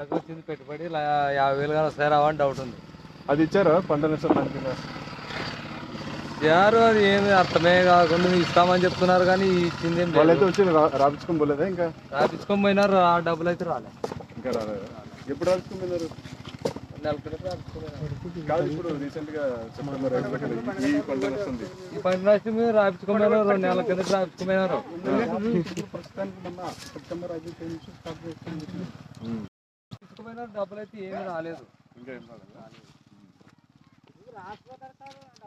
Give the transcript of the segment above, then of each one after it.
వచ్చింది పెట్టుబడి 50,000 కానీ వస్తాయి రావని డౌట్ ఉంది. అది ఇచ్చారా పంట నష్టం కింద? ఇచ్చారు, అది ఏమి అర్థమే కాకుండా ఇస్తామని చెప్తున్నారు కానీ ఇచ్చింది ఏం వాళ్ళైతే వచ్చి రాపించుకొని పోలేదా? ఇంకా రాపించుకొని పోయినారు, ఆ డబ్బులు అయితే రాలేదు. ఇంకా రాలేదు. ఎప్పుడు రాపించుకొని పోయినారు? నెల క్రితం రాపించుకున్నారు. కాదు, ఇప్పుడు రీసెంట్ గా సెప్టెంబర్ ఈ పంట నష్టం ఈ పంట నష్టం మీద రాపించుకొని పోయినారు, 2 నెలల కింద రాపించుకొని పోయినారు. డబ్బులు అయితే ఏమి రాలేదు.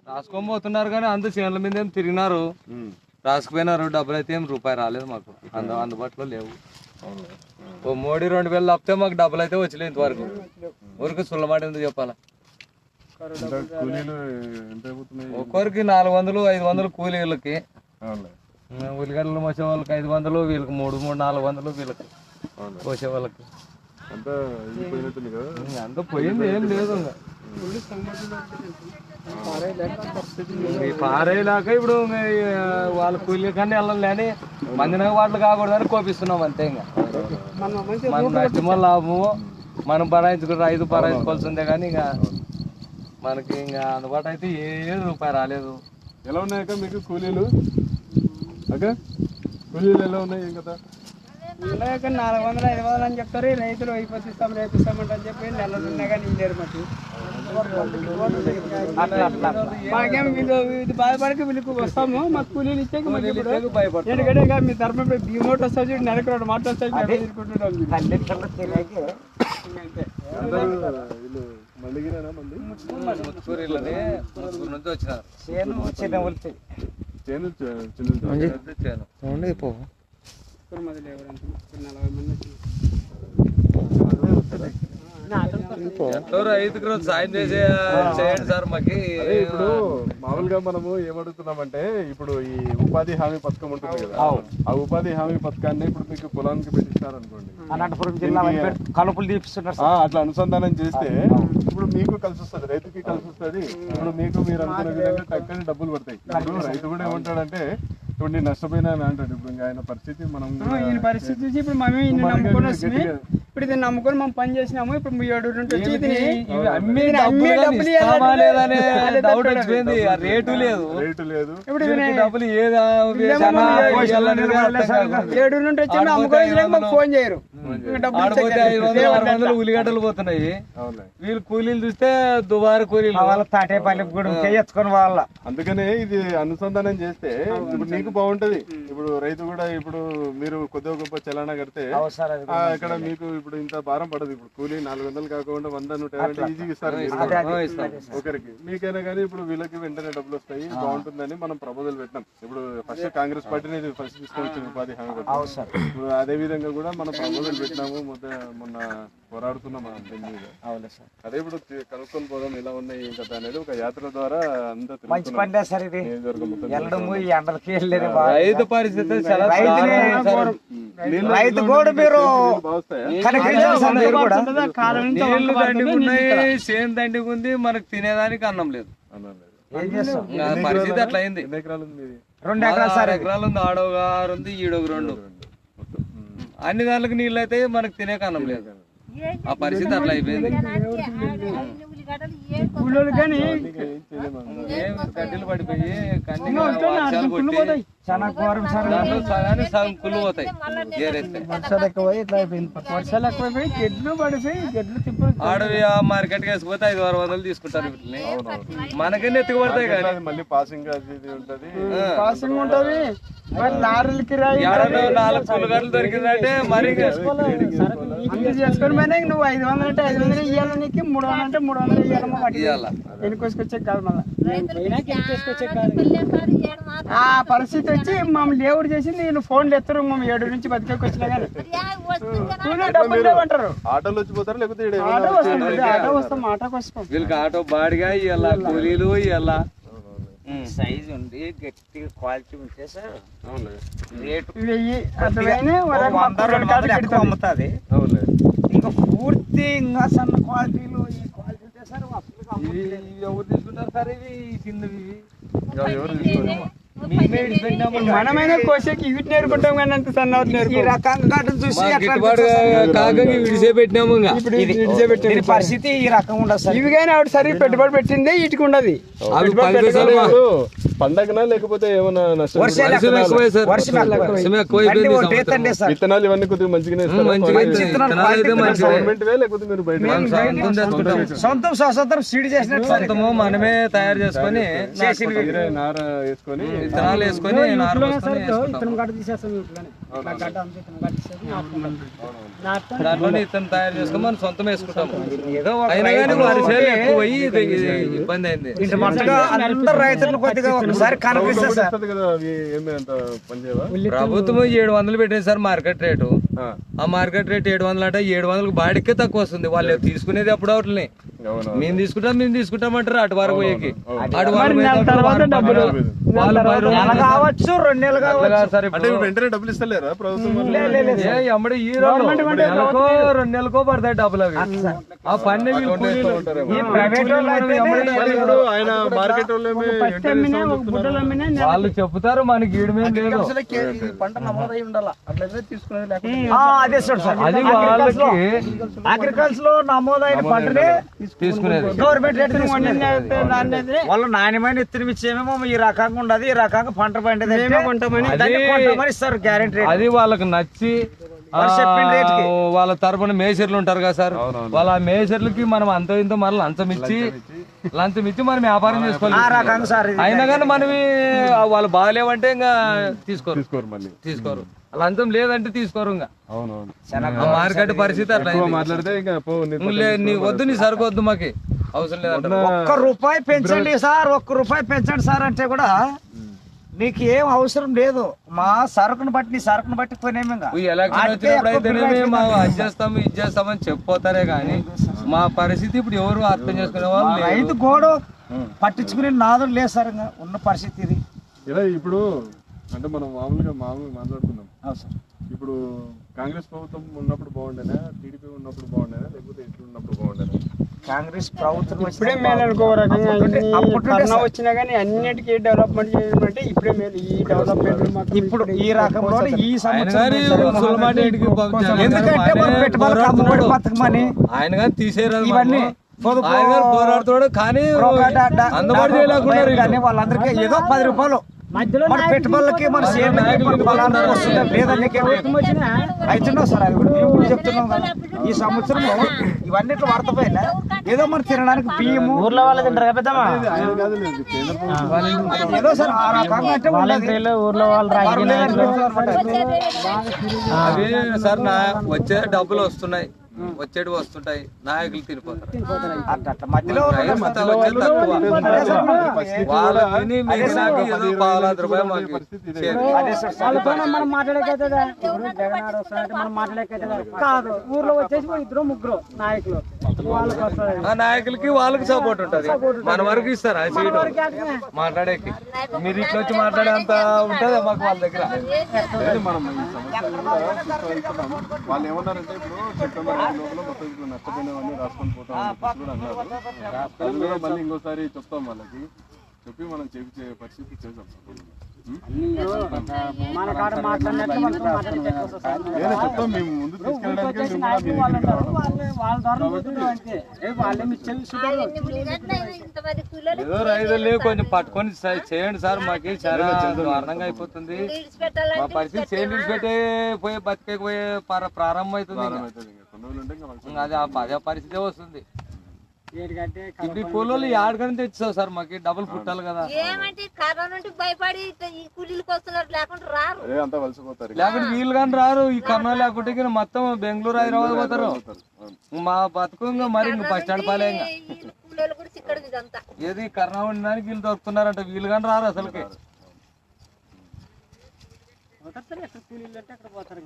రాసుకొని పోతున్నారు కానీ అంత చేనుల మీద ఏం తిరిగినారు, రాసుకుపోయినారు. డబ్బులు అయితే ఏం రూపాయి రాలేదు మాకు, అందుబాటులో లేవు. ఓ మోడీ 2,000 తప్పితే మాకు డబ్బులు అయితే వచ్చలేదు ఇంతవరకు. ఊరికి సుల్లమాట ఎందుకు చెప్పాలా? ఒక్కొరికి 400, 500 కూలీలకి, ఉల్లిగడ్డలు మోసే వాళ్ళకి 500, వీళ్ళకి 300, 400 వీళ్ళకి కోసే వాళ్ళకి. అంత పోయింది ఏం లేదు. పారేలాక ఇప్పుడు వాళ్ళ కూలీ కానీ వెళ్ళాలని మందిన వాటిలు కాకూడదని కోపిస్తున్నాం అంతే. ఇంకా మన నష్టమో లాభము మనం రైతు భరాయించుకోవాల్సిందే కానీ ఇంకా మనకి ఇంకా అందుబాటు అయితే ఏ రూపాయి రాలేదు. ఎలా ఉన్నాయక మీకు కూలీలు? కూలీలు ఎలా ఉన్నాయి? ఏం కదా 400, 500 అని చెప్తారు. రైతులు అయిపోతిస్తాం రేపిస్తామంటే అని చెప్పి నెలలు ఉన్నా కానీ ఇల్లేరు మాకు. మాకేం ఇది బాధపడికి వీళ్ళకి వస్తాము, మాకు కూలీలు ఇచ్చే ఎందుకంటే మీ తరఫున భీమోట్ వస్తుంది చూడు, నెలకు 2 మాటలు వస్తాయి. ఎంతో రైతుకు సాయం చేయండి సార్ మాకి. ఇప్పుడు మామూలుగా మనము ఏమడుగుతున్నామంటే, ఇప్పుడు ఈ ఉపాధి హామీ పథకం ఉంటుంది కదా, ఆ ఉపాధి హామీ పథకాన్ని ఇప్పుడు మీకు పొలానికి పెట్టిస్తారు అనుకోండి, అనంతపురం జిల్లా కలుపులు తీపిస్తున్నారు. అట్లా అనుసంధానం చేస్తే ఇప్పుడు మీకు కలిసి వస్తుంది, రైతుకి కలిసి వస్తుంది. ఇప్పుడు మీరు అనుకున్న విధంగా చక్కని డబ్బులు పడతాయి. ఇప్పుడు రైతు కూడా ఏమంటాడంటే, ఇప్పుడు నేను నష్టపోయినా అంటాడు. ఇప్పుడు ఇంకా ఆయన పరిస్థితి మనం పరిస్థితి చూసి ఇప్పుడు మేమే నమ్ముకొని వస్తుంది. ఇప్పుడు ఇది నమ్ముకొని మనం పని చేసినాము. ఇప్పుడు మీ 7 రేటు లేదు. ఇప్పుడు 7 నుండి వచ్చి నమ్ముకొని ఫోన్ చేయరు. ఉల్లిగడ్డలు పోతున్నాయి, వీళ్ళు కూలీలు చూస్తే దుబారు కూలీలు తాటేపల్లి కూడా ఎత్తుకొని వాళ్ళ. అందుకనే ఇది అనుసంధానం చేస్తే ఇప్పుడు నీకు బాగుంటది. ఇప్పుడు రైతు కూడా ఇప్పుడు మీరు కొద్దిగా గొప్ప చలానా కడితే ఇక్కడ మీకు ఇప్పుడు ఇంత భారం పడదు. ఇప్పుడు కూలీ 400 కాకుండా 100, 150 ఈజీగా ఇస్తారు ఒకరికి. మీకైనా కానీ ఇప్పుడు వీళ్ళకి వెంటనే డబ్బులు వస్తాయి, బాగుంటుందని మనం ప్రపోజల్ పెట్టినాం. ఇప్పుడు ఫస్ట్ కాంగ్రెస్ పార్టీని ఫస్ట్ తీసుకొచ్చింది ఉపాధి హామీ పథకం. ఇప్పుడు అదే విధంగా కూడా మనం ప్రపోజల్ పెట్టినాము. మొన్న పోరాడుతున్నాం దీని మీద. అదే ఇప్పుడు కనుక్కొని పోదాం ఎలా ఉన్నాయి కదా అనేది ఒక యాత్ర ద్వారా అంతా రైతు పరిస్థితి నీళ్లు దండిగున్నాయి, చేను దండిగుంది, మనకు తినేదానికి అన్నం లేదు. పరిస్థితి అట్లా అయింది. 2 ఎకరాలు ఉంది, 2 ఎకరాలు ఉంది. ఆడొక 6 ఉంది, ఈడొక 2. అన్ని దానికి నీళ్ళు అయితే మనకు తినే అన్నం లేదు. ఆ పరిస్థితి అట్లా అయిపోయింది. గడ్డలు పడిపోయి వర్షాలు కొట్టి సగం కుళ్ళు పోతాయి. వర్షాలు ఎక్కువైపోయి గెడ్లు పడిపోయి గెడ్లు తిప్పు ఆడవి మార్కెట్ వేసిపోతే 500-600 తీసుకుంటారు. వీటిని మనకైనా ఎత్తుకుపడతాయి కానీ మళ్ళీ పాసింగ్ ఉంటది, పాసింగ్ ఉంటది. లారీలు కిరాయి 4 పుల్లగడ్డలు దొరికిందంటే మరి చేసుకుని పోయినా నువ్వు 500 అంటే 500 ఇవ్వాలి, నీకు 300 అంటే 300 ఇవ్వాలమ్మా. వెనుకొచ్చుకొచ్చే కాదు, ఆ పరిస్థితి వచ్చి మమ్మల్ని దేవుడు చేసి నేను ఫోన్లు ఎత్తరు. మమ్మల్ని 7 నుంచి బతికేకి వచ్చినా కానీ డబ్బులు లేవంటారు. ఆటోలు వచ్చిపోతారు, లేకపోతే ఆటో వస్తాం, ఆటోకి వస్తాం. వీళ్ళకి ఆటో బాడిగా ఇవ్వాలా, కూలీలు ఇవ్వాలా. సైజ్ ఉంది, గట్టిగా క్వాలిటీ ఉంటే సార్ రేటు 1000 అమ్ముతుంది. ఇంకా పూర్తి ఇంకా సన్న క్వాలిటీలు ఈ క్వాలిటీ ఉంటే సార్ ఎవరు తీసుకుంటారు సార్? ఇవి చిన్నవి మనమైనా కోసేకి ఇవి నేర్పుకుంటాం కానీ అంత సన్నవత ఈ నేర్పు రకంగా గడ్డను చూసి ఎట్లా గిట్టుబాటు కాక విడిసే పెట్టినాము ఇంకా. దీని పరిస్థితి ఈ రకంగా ఉండదు సార్. ఇవి కానీ ఆవిడ సరిగ్గా పెట్టుబడి పెట్టిందే ఇటుకు ఉండదు. అవి 10 పైసలు పండగనా లేకపోతే ఏమన్నా నష్టం? వర్షాలు వర్షం ఎక్కువే సార్. వర్షం ఎక్కువ. వర్షం ఎక్కువైపోయింది బండి ఈ ఒకటి సంవత్సరం. ఎత్తండి సార్. విత్తనాలు ఇవన్నీ కొద్దిగా మంచిగానే ఇస్తారా? మంచిగా మంచి విత్తనాలు విత్తనాలు అయితే మంచిదే. గవర్నమెంట్ వే లేకపోతే మీరు బయట సొంతం తెచ్చుకుంటాం. సొంతం స్వతంత్రం సీడ్ చేసినట్టు సార్. సొంతము మనమే తయారు చేసుకొని మీరే నార వేసుకొని విత్తనాలు వేసుకొని నారు పోసుకొని వేసుకుంటాం. ఇతను గడ్డ తీసేస్తాం ఇట్లానే. ఇట్లా గడ్డ అంతా ఇతను గడ్డ తీసేసి నాటుకుంటాం. దాంట్లోనే ఇత్తనం తయారు చేసుకొని మనం సొంతం వేసుకుంటాం. ఏదో ఒక అయినా కానీ వర్షాలు ఎక్కువ అయ్యి ఇది ఇబ్బంది అయింది. ఇంటి మట్టుగా అందరు రైతులను కొద్దిగా ఒకసారి కనిపిస్తుంది సార్. వస్తుంది కదా, అవి ఏమి అంత పనిచేయవా? ప్రభుత్వం 700 పెట్టేది సార్ మార్కెట్ రేటు. ఆ మార్కెట్ రేట్ 700 అంటే 700 బాడికే తక్కువ వస్తుంది. వాళ్ళు తీసుకునేది అప్పుడు వాటిని మేము తీసుకుంటాం అంటారు అటు వరకు పోయేకి. అటు వరకు వాళ్ళు 10 రోజులు నెల కావచ్చు 2 నెలలు కావచ్చు సార్. అంటే ఇప్పుడు వెంటనే డబ్బులు ఇస్తలేరా ప్రభుత్వం? ఎమ్మడి ఈ రోజు నెలకో 2 నెలకో పడతాయి డబ్బులు అవి. ఆ పని ఈ ప్రైవేట్ వాళ్ళు అయితే ఇప్పుడు ఆయన మార్కెట్ వాళ్ళేమో ఫస్ట్ అమ్మినా ఒక బుట్టలు అమ్మినా వాళ్ళు చెప్తారు, మనకి ఈడమేం లేదు. పంట నమోదై ఉండాలి. అట్లయితే తీసుకునేది లేకపోతే అదే సార్. అది వాళ్ళకి అగ్రికల్చర్ లో నమోదైన పంటనే తీసుకునేది. గవర్నమెంట్ రేట్ వాళ్ళు నాణ్యమైన విత్తనం ఇచ్చేమేమో ఈ రకంగా ఉండదు, ఈ రకంగా పంట పండేది కొంటామని ఇస్తారు గ్యారెంటీ రేట్. అది వాళ్ళకి నచ్చి వాళ్ళ తరపున మేసర్లు ఉంటారు కదా సార్, వాళ్ళ మేసర్లకి మనం అంత ఇంత మళ్ళీ లంచం ఇచ్చి మనం వ్యాపారం చేసుకోవాలి. ఆ రకంగా సార్ ఇది. అయినా కానీ మనవి వాళ్ళు బాగాలేవంటే ఇంకా తీసుకోరు. మళ్ళీ తీసుకోరు. లంచం లేదంటే తీసుకోరు. ఇంకా అవునవును మార్కెట్ పరిస్థితి అట్లా అయింది. మాట్లాడితే ఇంకా నీ వద్దు, నీ సరుకు వద్దు, మాకి అవసరం లేదంట. ₹1 పెంచండి సార్, ₹1 పెంచండి సార్ అంటే కూడా నీకు ఏం అవసరం లేదు. మా సరుకును బట్టి నీ సరుకును బట్టి కొనేమి. ఈ ఎలక్షన్ వచ్చినప్పుడు అయితేనే మేము అది చేస్తామని చెప్పిపోతారే కానీ మా పరిస్థితి ఇప్పుడు ఎవరు అర్థం చేసుకునే వాళ్ళు లేరు. రైతు గోడ పట్టించుకునే నాదులు లేదు సార్. ఇంకా ఉన్న పరిస్థితి ఇది. ఇలా ఇప్పుడు అంటే మనం మామూలుగా మాట్లాడుకున్నాం. సార్ ఇప్పుడు కాంగ్రెస్ ప్రభుత్వం ఉన్నప్పుడు బాగుండేనా, టీడీపీ ఉన్నప్పుడు బాగుండేనా, లేకపోతే ఎట్లు ఉన్నప్పుడు బాగుండేనా? కాంగ్రెస్ ప్రభుత్వం ఇప్పుడే మేలు అనుకో రకంగా కరోనా వచ్చినా కానీ అన్నిటికీ డెవలప్మెంట్ చేయడం అంటే ఇప్పుడే మేలు. ఈ డెవలప్మెంట్ ఇప్పుడు ఈ రకంలో ఈ ఎందుకంటే బతకమని ఆయన కానీ తీసేరు ఇవన్నీ పోరాడుతాడు కానీ అందుబాటు చేయలేకున్నారు. కానీ వాళ్ళందరికీ ఏదో ₹10 మన పెట్టుబడులకి మన లేదని అవుతున్నావు సార్. అది కూడా మేము కూడా చెప్తున్నాం కదా. ఈ సంవత్సరంలో ఇవన్నిట్లో వాడతాయినా ఏదో మనం తినడానికి బియ్యము ఊర్లో వాళ్ళు తింటారు కదా పెద్దమ్మా. ఏదో సార్ ఆ రకంగా అంటే ఊర్లో వాళ్ళు అదే సార్ వచ్చే డబ్బులు వస్తున్నాయి, వచ్చేటివి వస్తుంటాయి, నాయకులు తినిపోతారు. అట్లా మధ్యలో మనం మాట్లాడేకైతుందా? జగన్ వస్తానంటే మనం మాట్లాడేకైతుందా? కాదు, ఊర్లో వచ్చేసి 2-3 నాయకులు వాళ్ళకి వస్తారు. ఆ నాయకులకి వాళ్ళకి సపోర్ట్ ఉంటది. మన వరకు ఇస్తారు ఆ సీటు మాట్లాడేకి. మీరు ఇట్లా వచ్చి మాట్లాడే అంత ఉంటది మాకు వాళ్ళ దగ్గర. వాళ్ళు ఏమన్నారంటే ఇప్పుడు సెప్టెంబర్ లోపల మొత్తం ఇప్పుడు నష్టపోయినవన్నీ రాసుకొని పోతాం కూడా అన్నారు. అది కూడా మళ్ళీ ఇంకోసారి చెప్తాం వాళ్ళకి, చెప్పి మనం చేసే పరిస్థితి చేద్దాం. మన కాడ మాట్లాడినట్లు నేను చెప్తాం, మేము ముందు తీసుకెళ్ళడానికి ఏదో రైతులు కొంచెం పట్టుకొని చేయండి సార్, మాకు చాలా దారుణంగా అయిపోతుంది. మా పరిస్థితి చేంజ్ పెట్టే పోయే బతికే పోయే ప్రారంభం అవుతుంది. అదే పరిస్థితి వస్తుంది. ఇప్పుడు కూలీలు ఏడకని తెచ్చావు సార్, మాకు డబ్బులు పుట్టాలి కదా. ఏమంటే కరోనా నుండి భయపడి ఈ కూలీలకు వస్తున్నారు, లేకుంటే రారు. లేకుంటే వీళ్ళు కానీ రారు. ఈ కరోనా లేకుంటే మొత్తం బెంగళూరు హైదరాబాద్ పోతారు. మా బతుకు మరి బస్ స్టాండ్ పాలే. ఏది కరోనా ఉండడానికి వీళ్ళు దొరుకుతున్నారంట, వీళ్ళు కానీ రారు అసలుకి. కూలీలు అంటే అక్కడ పోతారు.